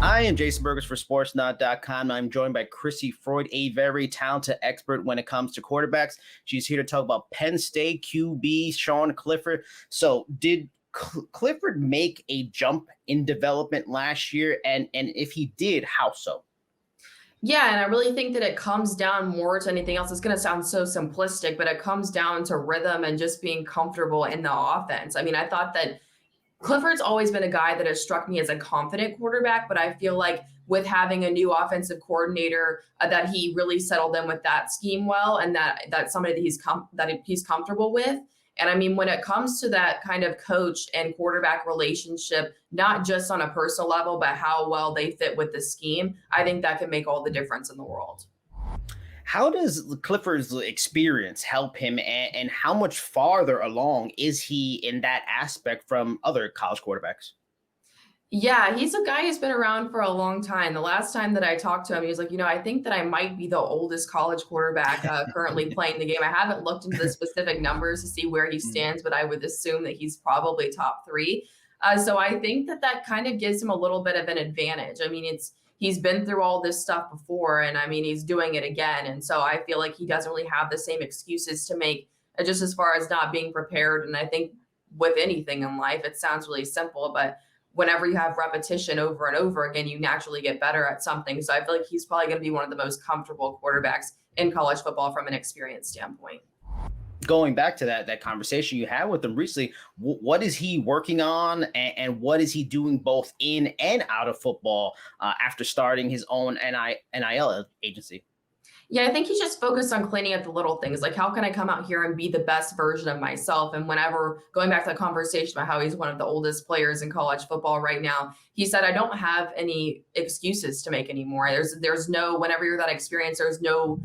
I am Jason Burgos for SportsNot.com. I'm joined by Crissy Froyd, a very talented expert when it comes to quarterbacks. She's here to talk about Penn State QB Sean Clifford. So, did Clifford make a jump in development last year? And if he did, how so? Yeah, and I really think that it comes down more to anything else. It's going to sound so simplistic, but it comes down to rhythm and just being comfortable in the offense. I mean, I thought that Clifford's always been a guy that has struck me as a confident quarterback, but I feel like with having a new offensive coordinator, that he really settled in with that scheme well, and that's somebody that he's comfortable with. And I mean, when it comes to that kind of coach and quarterback relationship, not just on a personal level, but how well they fit with the scheme, I think that can make all the difference in the world. How does Clifford's experience help him, and how much farther along is he in that aspect from other college quarterbacks? Yeah, he's a guy who's been around for a long time. The last time that I talked to him, he was like, I think that I might be the oldest college quarterback currently playing the game. I haven't looked into the specific numbers to see where he stands, but I would assume that he's probably top three. So I think that that kind of gives him a little bit of an advantage. I mean, he's been through all this stuff before, and I mean, he's doing it again. And so I feel like he doesn't really have the same excuses to make, just as far as not being prepared. And I think with anything in life, it sounds really simple, but whenever you have repetition over and over again, you naturally get better at something. So I feel like he's probably going to be one of the most comfortable quarterbacks in college football from an experience standpoint. Going back to that conversation you had with him recently, what is he working on, and what is he doing both in and out of football after starting his own NIL agency? Yeah, I think he's just focused on cleaning up the little things. Like, how can I come out here and be the best version of myself? And whenever going back to the conversation about how he's one of the oldest players in college football right now, he said, I don't have any excuses to make anymore. There's no, whenever you're that experienced, there's no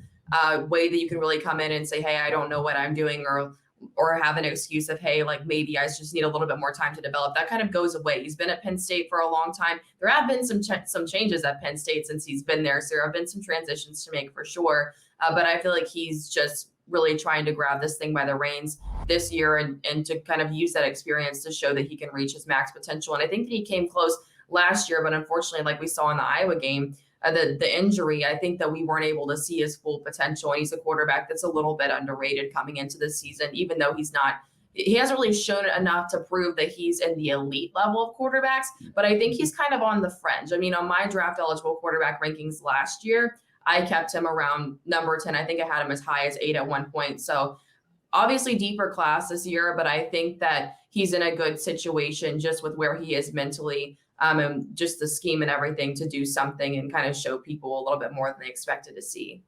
way that you can really come in and say, hey, I don't know what I'm doing, or have an excuse of, hey, like maybe I just need a little bit more time to develop. That kind of goes away. He's been at Penn State for a long time. There have been some changes at Penn State since he's been there. So there have been some transitions to make for sure. But I feel like he's just really trying to grab this thing by the reins this year, and to kind of use that experience to show that he can reach his max potential. And I think that he came close last year, but unfortunately, like we saw in the Iowa game, the injury, I think that we weren't able to see his full potential. And he's a quarterback that's a little bit underrated coming into this season, even though he hasn't really shown enough to prove that he's in the elite level of quarterbacks. But I think he's kind of on the fringe. I mean, on my draft eligible quarterback rankings last year, I kept him around number 10. I think I had him as high as 8 at one point. So obviously deeper class this year, but I think that he's in a good situation just with where he is mentally, and just the scheme and everything to do something and kind of show people a little bit more than they expected to see.